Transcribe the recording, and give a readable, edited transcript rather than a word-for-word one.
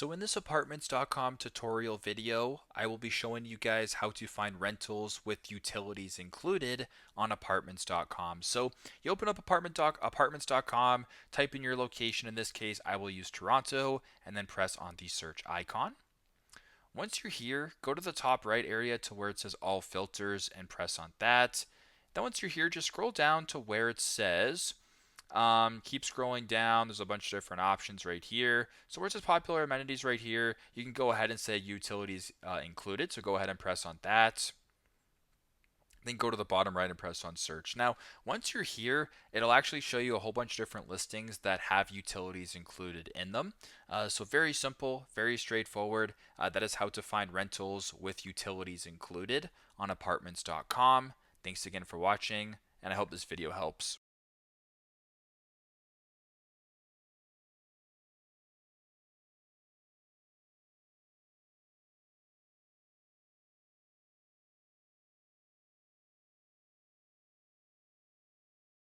So in this apartments.com tutorial video, I will be showing you guys how to find rentals with utilities included on apartments.com. So you open up apartments.com, type in your location. In this case, I will use Toronto, and then press on the search icon. Once you're here, go to the top right area to where it says all filters and press on that. Then once you're here, just scroll down to where it says keep scrolling down. There's a bunch of different options right here. So where it says popular amenities right here, you can go ahead and say utilities included. So go ahead and press on that. Then go to the bottom right and press on search. Now, once you're here, it'll actually show you a whole bunch of different listings that have utilities included in them. So very simple, very straightforward. That is how to find rentals with utilities included on apartments.com. Thanks again for watching, and I hope this video helps.